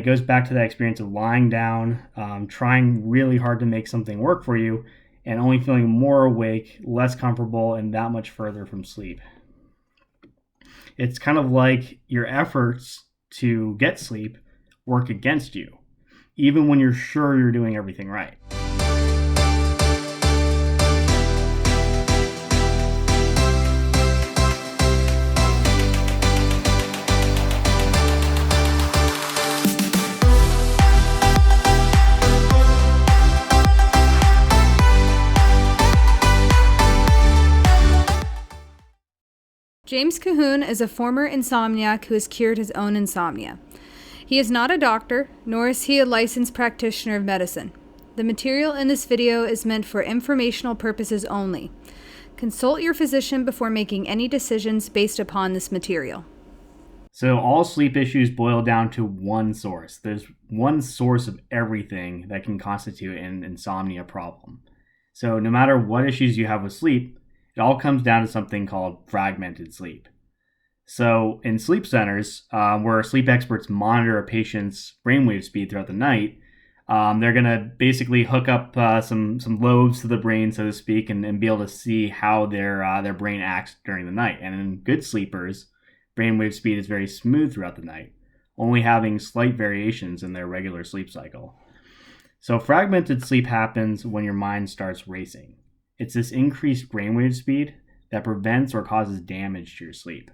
It goes back to that experience of lying down, trying really hard to make something work for you, and only feeling more awake, less comfortable, and that much further from sleep. It's kind of like your efforts to get sleep work against you, even when you're sure you're doing everything right. James Cahoon is a former insomniac who has cured his own insomnia. He is not a doctor, nor is he a licensed practitioner of medicine. The material in this video is meant for informational purposes only. Consult your physician before making any decisions based upon this material. So all sleep issues boil down to one source. There's one source of everything that can constitute an insomnia problem. So no matter what issues you have with sleep, it all comes down to something called fragmented sleep. So in sleep centers, where sleep experts monitor a patient's brainwave speed throughout the night, they're going to basically hook up some lobes to the brain, so to speak, and be able to see how their brain acts during the night. And in good sleepers, brainwave speed is very smooth throughout the night, only having slight variations in their regular sleep cycle. So fragmented sleep happens when your mind starts racing. It's this increased brainwave speed that prevents or causes damage to your sleep.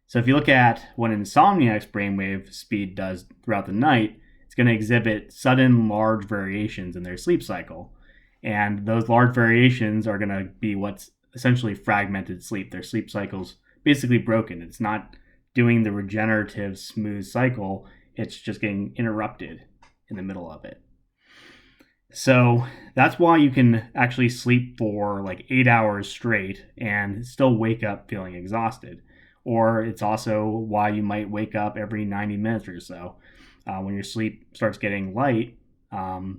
So if you look at what an insomniac's brainwave speed does throughout the night, it's going to exhibit sudden large variations in their sleep cycle. And those large variations are going to be what's essentially fragmented sleep. Their sleep cycle's basically broken. It's not doing the regenerative smooth cycle. It's just getting interrupted in the middle of it. So that's why you can actually sleep for like 8 hours straight and still wake up feeling exhausted. Or it's also why you might wake up every 90 minutes or so. When your sleep starts getting light,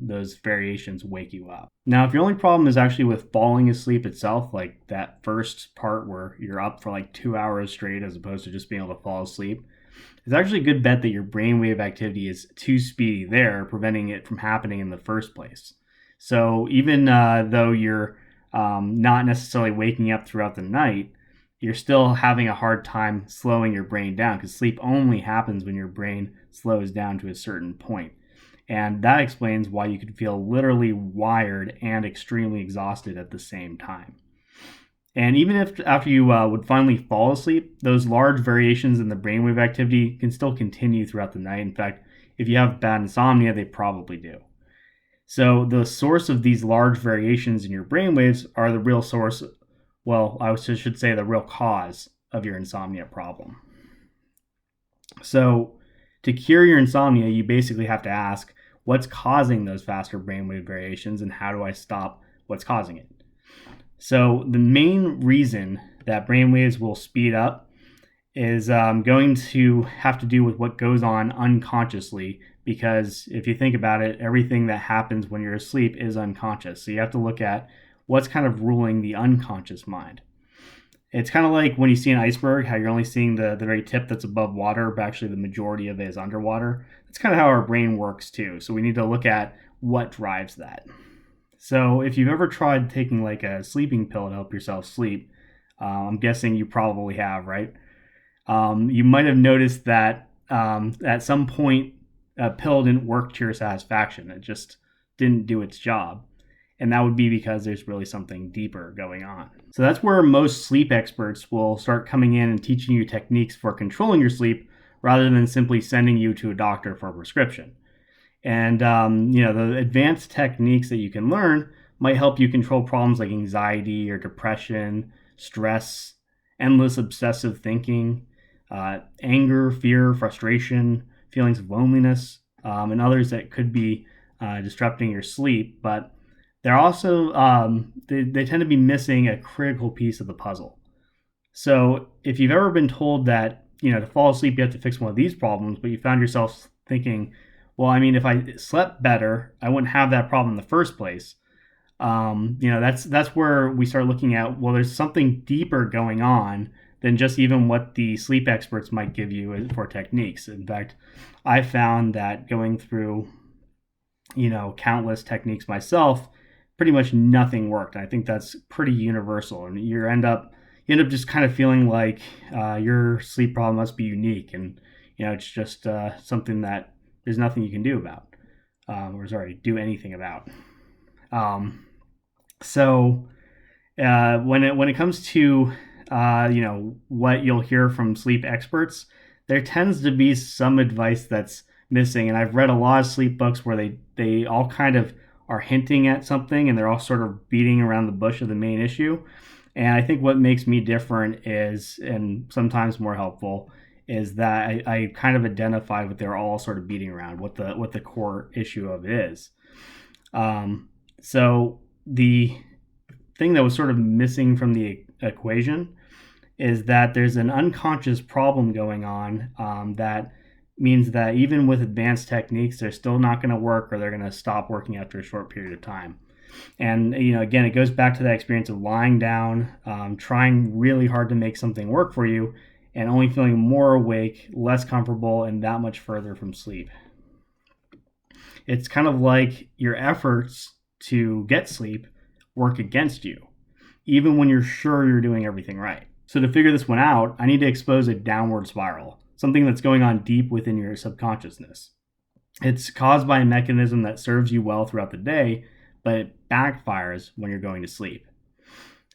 those variations wake you up. Now, if your only problem is actually with falling asleep itself, like that first part where you're up for like 2 hours straight as opposed to just being able to fall asleep, it's actually a good bet that your brainwave activity is too speedy there, preventing it from happening in the first place. So even though you're not necessarily waking up throughout the night, you're still having a hard time slowing your brain down, because sleep only happens when your brain slows down to a certain point. And that explains why you could feel literally wired and extremely exhausted at the same time. And even if after you would finally fall asleep, those large variations in the brainwave activity can still continue throughout the night. In fact, if you have bad insomnia, they probably do. So the source of these large variations in your brainwaves are the real source, well, I should say the real cause of your insomnia problem. So to cure your insomnia, you basically have to ask, what's causing those faster brainwave variations, and how do I stop what's causing it? So the main reason that brainwaves will speed up is going to have to do with what goes on unconsciously, because if you think about it, everything that happens when you're asleep is unconscious. So you have to look at what's kind of ruling the unconscious mind. It's kind of like when you see an iceberg, how you're only seeing the very tip that's above water, but actually the majority of it is underwater. That's kind of how our brain works too. So we need to look at what drives that. So if you've ever tried taking like a sleeping pill to help yourself sleep, I'm guessing you probably have, right? You might have noticed that at some point a pill didn't work to your satisfaction. It just didn't do its job. And that would be because there's really something deeper going on. So that's where most sleep experts will start coming in and teaching you techniques for controlling your sleep rather than simply sending you to a doctor for a prescription. And the advanced techniques that you can learn might help you control problems like anxiety or depression, stress, endless obsessive thinking, anger, fear, frustration, feelings of loneliness, and others that could be disrupting your sleep. But they're also, they tend to be missing a critical piece of the puzzle. So if you've ever been told that, to fall asleep, you have to fix one of these problems, but you found yourself thinking, well, I mean, if I slept better, I wouldn't have that problem in the first place. That's where we start looking at, well, there's something deeper going on than just even what the sleep experts might give you for techniques. In fact, I found that going through, countless techniques myself, pretty much nothing worked. I think that's pretty universal, and you end up just kind of feeling like your sleep problem must be unique, and it's just something that there's nothing you can do about, do anything about. So when it comes to what you'll hear from sleep experts, there tends to be some advice that's missing. And I've read a lot of sleep books where they all kind of are hinting at something, and they're all sort of beating around the bush of the main issue. And I think what makes me different is, and sometimes more helpful, is that I kind of identify what they're all sort of beating around, what the core issue of it is. So the thing that was sort of missing from the equation is that there's an unconscious problem going on that means that even with advanced techniques, they're still not going to work, or they're going to stop working after a short period of time. And again, it goes back to that experience of lying down, trying really hard to make something work for you, and only feeling more awake, less comfortable, and that much further from sleep. It's kind of like your efforts to get sleep work against you, even when you're sure you're doing everything right. So to figure this one out, I need to expose a downward spiral, something that's going on deep within your subconsciousness. It's caused by a mechanism that serves you well throughout the day, but it backfires when you're going to sleep.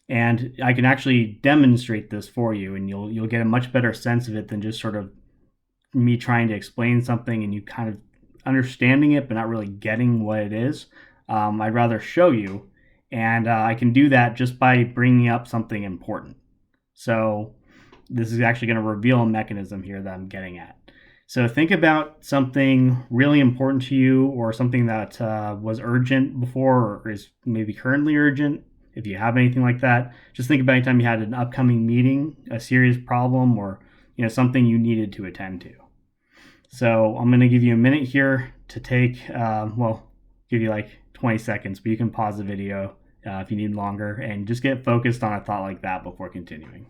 And I can actually demonstrate this for you, and you'll get a much better sense of it than just sort of me trying to explain something and you kind of understanding it but not really getting what it is. I'd rather show you, and I can do that just by bringing up something important. So this is actually going to reveal a mechanism here that I'm getting at. So think about something really important to you, or something that was urgent before, or is maybe currently urgent. If you have anything like that, just think about any time you had an upcoming meeting, a serious problem, or something you needed to attend to. So I'm going to give you a minute here to take, give you like 20 seconds, but you can pause the video if you need longer, and just get focused on a thought like that before continuing.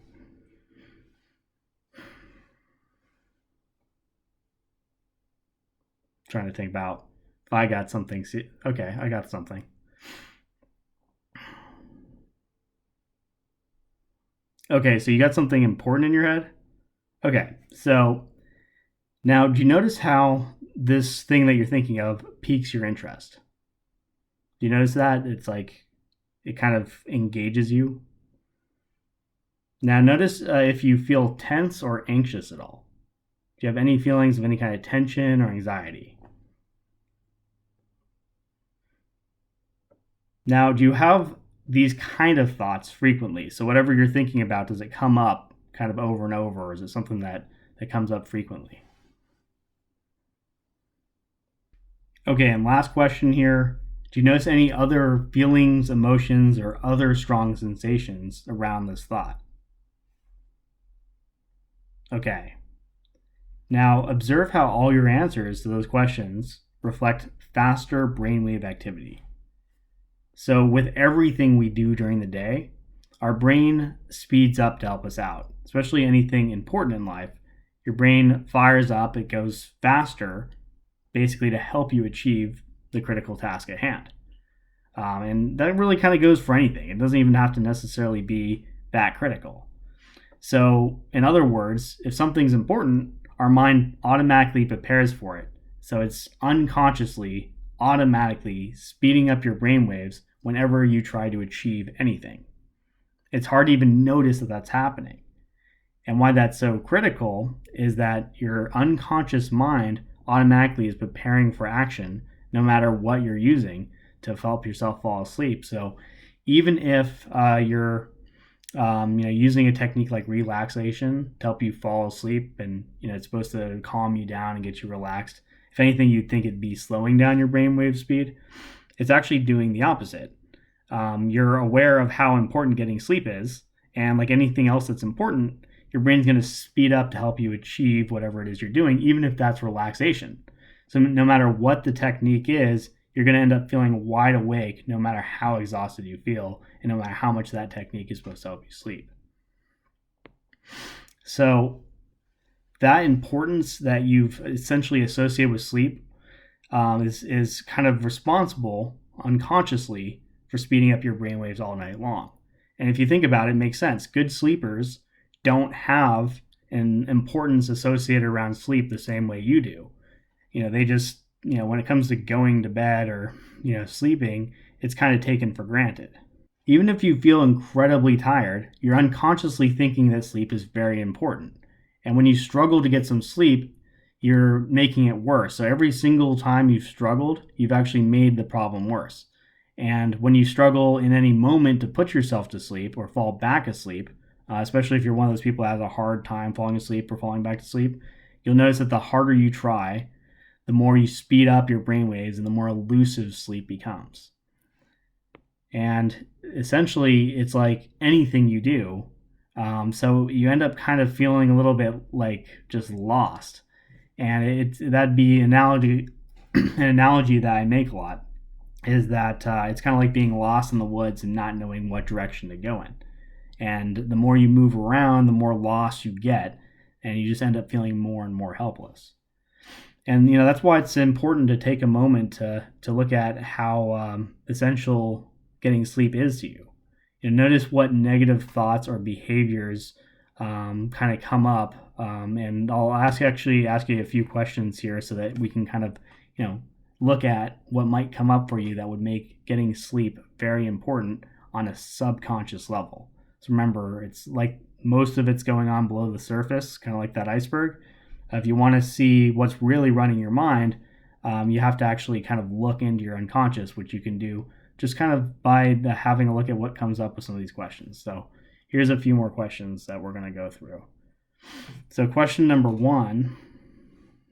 Trying to think about if I got something. Okay, I got something. Okay, so you got something important in your head? Okay, so now do you notice how this thing that you're thinking of piques your interest? Do you notice that? It's like it kind of engages you. Now notice if you feel tense or anxious at all. Do you have any feelings of any kind of tension or anxiety? Now, do you have these kind of thoughts frequently? So whatever you're thinking about, does it come up kind of over and over, or is it something that comes up frequently? Okay, and last question here. Do you notice any other feelings, emotions, or other strong sensations around this thought? Okay. Now, observe how all your answers to those questions reflect faster brainwave activity. So with everything we do during the day, our brain speeds up to help us out, especially anything important in life. Your brain fires up, it goes faster, basically to help you achieve the critical task at hand. And that really kind of goes for anything. It doesn't even have to necessarily be that critical. So in other words, if something's important, our mind automatically prepares for it. So it's unconsciously, automatically speeding up your brain waves whenever you try to achieve anything. It's hard to even notice that that's happening. And why that's so critical is that your unconscious mind automatically is preparing for action no matter what you're using to help yourself fall asleep. So even if you're using a technique like relaxation to help you fall asleep, and it's supposed to calm you down and get you relaxed, if anything, you'd think it'd be slowing down your brainwave speed. It's actually doing the opposite. You're aware of how important getting sleep is, and like anything else that's important, your brain's going to speed up to help you achieve whatever it is you're doing, even if that's relaxation. So no matter what the technique is, you're going to end up feeling wide awake no matter how exhausted you feel, and no matter how much that technique is supposed to help you sleep. So that importance that you've essentially associated with sleep is kind of responsible unconsciously for speeding up your brainwaves all night long. And if you think about it, it makes sense. Good sleepers don't have an importance associated around sleep the same way you do. They just, when it comes to going to bed or, sleeping, it's kind of taken for granted. Even if you feel incredibly tired, you're unconsciously thinking that sleep is very important. And when you struggle to get some sleep, you're making it worse. So every single time you've struggled, you've actually made the problem worse. And when you struggle in any moment to put yourself to sleep or fall back asleep, especially if you're one of those people that has a hard time falling asleep or falling back to sleep, you'll notice that the harder you try, the more you speed up your brainwaves and the more elusive sleep becomes. And essentially, it's like anything you do. So you end up kind of feeling a little bit like just lost. And that'd be an analogy that I make a lot is that it's kind of like being lost in the woods and not knowing what direction to go in. And the more you move around, the more lost you get, and you just end up feeling more and more helpless. And that's why it's important to take a moment to look at how essential getting sleep is to you. Notice what negative thoughts or behaviors kind of come up, and I'll ask you a few questions here so that we can kind of look at what might come up for you that would make getting sleep very important on a subconscious level. So remember, it's like most of it's going on below the surface, kind of like that iceberg. If you want to see what's really running your mind, you have to actually kind of look into your unconscious, which you can do just kind of by having a look at what comes up with some of these questions. So here's a few more questions that we're going to go through. So question number 1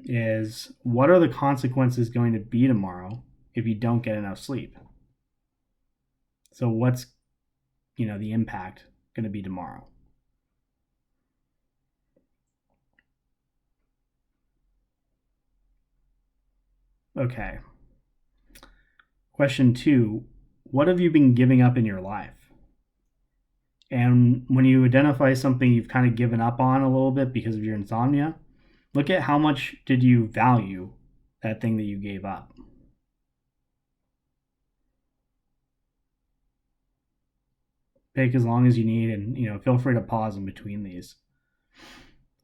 is, what are the consequences going to be tomorrow if you don't get enough sleep? So what's, the impact going to be tomorrow? Okay. Question 2, what have you been giving up in your life? And when you identify something you've kind of given up on a little bit because of your insomnia, look at how much did you value that thing that you gave up. Take as long as you need, and feel free to pause in between these.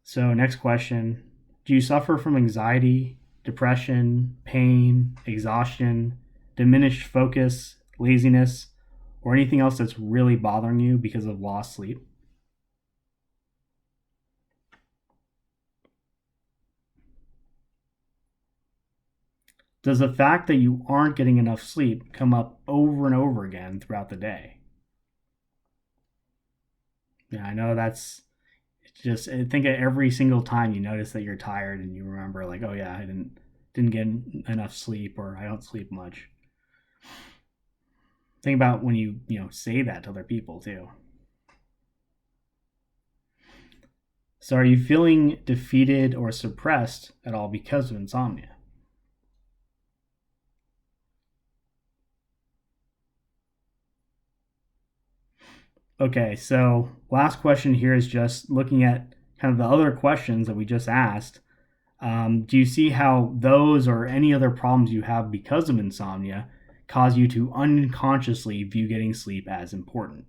So next question, do you suffer from anxiety, depression, pain, exhaustion, diminished focus, laziness, or anything else that's really bothering you because of lost sleep? Does the fact that you aren't getting enough sleep come up over and over again throughout the day? Yeah, I know that's just, think of every single time you notice that you're tired and you remember like, oh yeah, I didn't get enough sleep, or I don't sleep much. Think about when you say that to other people too. So are you feeling defeated or suppressed at all because of insomnia? Okay, so last question here is just looking at kind of the other questions that we just asked. Do you see how those or any other problems you have because of insomnia cause you to unconsciously view getting sleep as important?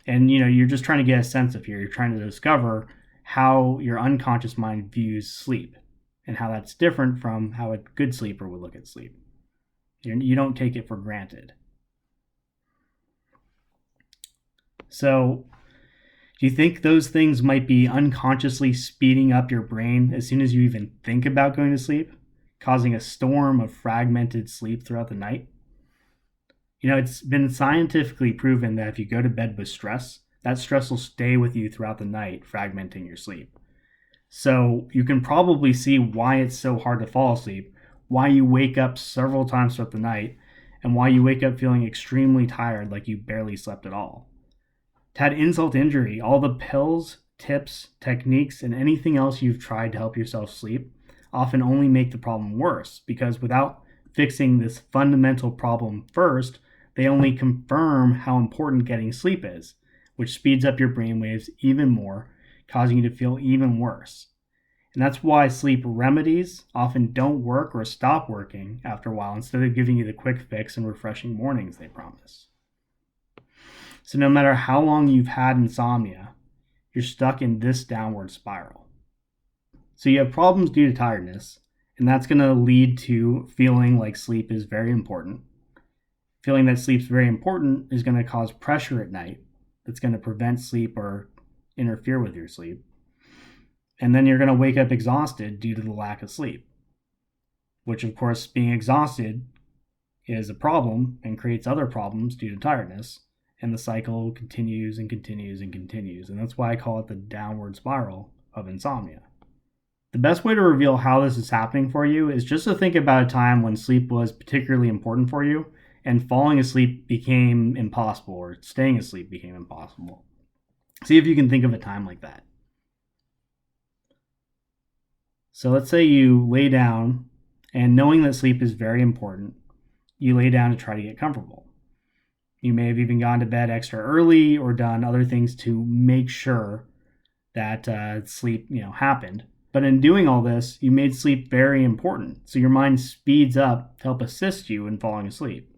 And you're just trying to get a sense of here. You're trying to discover how your unconscious mind views sleep and how that's different from how a good sleeper would look at sleep. You don't take it for granted. So, do you think those things might be unconsciously speeding up your brain as soon as you even think about going to sleep, causing a storm of fragmented sleep throughout the night? It's been scientifically proven that if you go to bed with stress, that stress will stay with you throughout the night, fragmenting your sleep. So you can probably see why it's so hard to fall asleep, why you wake up several times throughout the night, and why you wake up feeling extremely tired, like you barely slept at all. To add insult to injury, all the pills, tips, techniques, and anything else you've tried to help yourself sleep often only make the problem worse, because without fixing this fundamental problem first, they only confirm how important getting sleep is, which speeds up your brainwaves even more, causing you to feel even worse. And that's why sleep remedies often don't work or stop working after a while instead of giving you the quick fix and refreshing mornings they promise. So no matter how long you've had insomnia, you're stuck in this downward spiral. So you have problems due to tiredness, and that's going to lead to feeling like sleep is very important. Feeling that sleep's very important is going to cause pressure at night that's going to prevent sleep or interfere with your sleep. And then you're going to wake up exhausted due to the lack of sleep, which, of course, being exhausted is a problem and creates other problems due to tiredness. And the cycle continues and continues and continues. And that's why I call it the downward spiral of insomnia. The best way to reveal how this is happening for you is just to think about a time when sleep was particularly important for you and falling asleep became impossible or staying asleep became impossible. See if you can think of a time like that. So let's say you lay down, and knowing that sleep is very important, you lay down to try to get comfortable. You may have even gone to bed extra early or done other things to make sure that sleep happened. But in doing all this, you made sleep very important. So your mind speeds up to help assist you in falling asleep.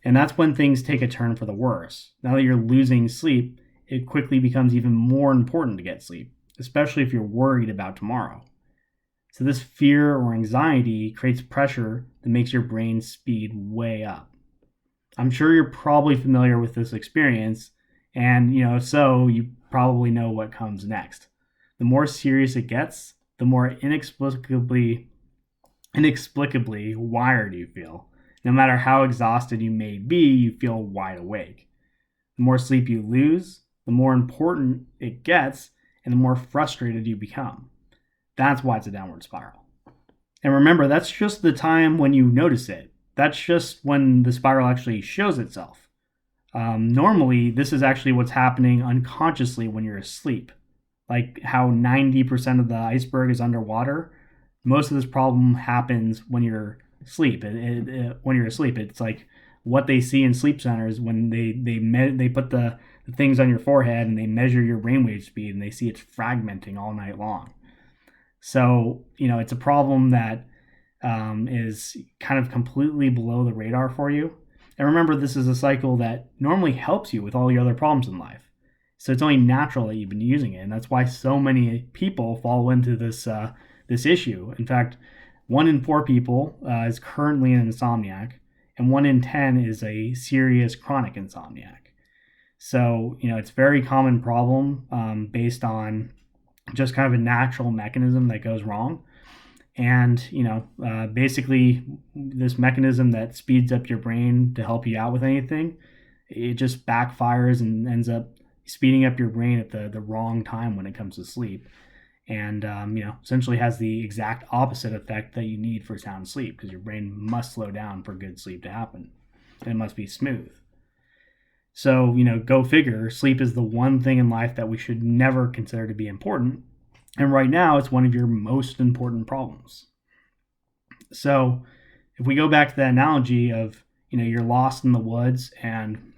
And that's when things take a turn for the worse. Now that you're losing sleep, it quickly becomes even more important to get sleep, especially if you're worried about tomorrow. So this fear or anxiety creates pressure that makes your brain speed way up. I'm sure you're probably familiar with this experience, and if so, you probably know what comes next. The more serious it gets, the more inexplicably wired you feel. No matter how exhausted you may be, you feel wide awake. The more sleep you lose, the more important it gets, and the more frustrated you become. That's why it's a downward spiral. And remember, that's just the time when you notice it. That's just when the spiral actually shows itself. Normally, this is actually what's happening unconsciously when you're asleep. Like how 90% of the iceberg is underwater. Most of this problem happens when you're asleep. When you're asleep, it's like what they see in sleep centers when they put the things on your forehead and they measure your brainwave speed and they see it's fragmenting all night long. So, it's a problem that is kind of completely below the radar for you. And remember, this is a cycle that normally helps you with all your other problems in life. So it's only natural that you've been using it. And that's why so many people fall into this issue. In fact, 1 in 4 people is currently an insomniac, and 1 in 10 is a serious chronic insomniac. So, it's a very common problem based on just kind of a natural mechanism that goes wrong. And, basically this mechanism that speeds up your brain to help you out with anything, it just backfires and ends up speeding up your brain at the wrong time when it comes to sleep. And, essentially has the exact opposite effect that you need for sound sleep, because your brain must slow down for good sleep to happen. And it must be smooth. So, go figure, sleep is the one thing in life that we should never consider to be important. And right now, it's one of your most important problems. So, if we go back to that analogy of, you're lost in the woods, and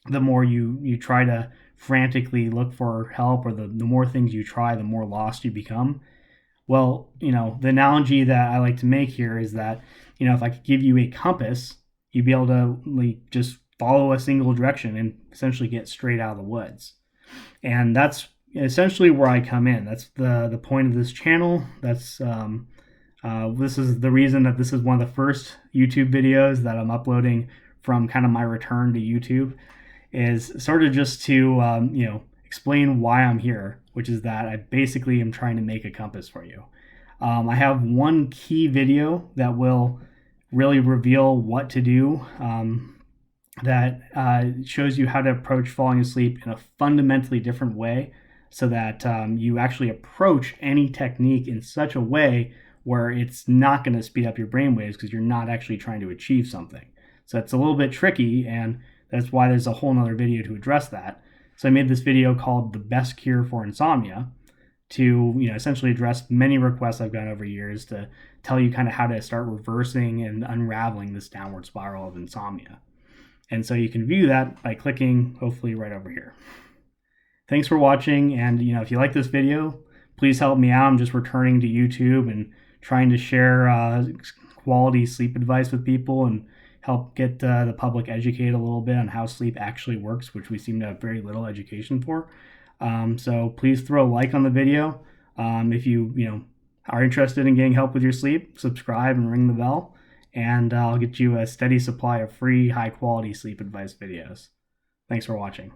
the more you try to frantically look for help, or the more things you try, the more lost you become. Well, the analogy that I like to make here is that, if I could give you a compass, you'd be able to just follow a single direction and essentially get straight out of the woods. And that's essentially where I come in. That's the point of this channel. That's this is the reason that this is one of the first YouTube videos that I'm uploading from kind of my return to YouTube, is sort of just to explain why I'm here, which is that I basically am trying to make a compass for you. I have one key video that will really reveal what to do, that shows you how to approach falling asleep in a fundamentally different way, so that you actually approach any technique in such a way where it's not going to speed up your brainwaves, because you're not actually trying to achieve something. So it's a little bit tricky, and that's why there's a whole nother video to address that. So I made this video called The Best Cure for Insomnia to essentially address many requests I've gotten over years to tell you kind of how to start reversing and unraveling this downward spiral of insomnia. And so you can view that by clicking hopefully right over here. Thanks for watching, and if you like this video, please help me out. I'm just returning to YouTube and trying to share quality sleep advice with people and help get the public educated a little bit on how sleep actually works, which we seem to have very little education for. So please throw a like on the video. If you are interested in getting help with your sleep, subscribe and ring the bell, and I'll get you a steady supply of free, high quality sleep advice videos. Thanks for watching.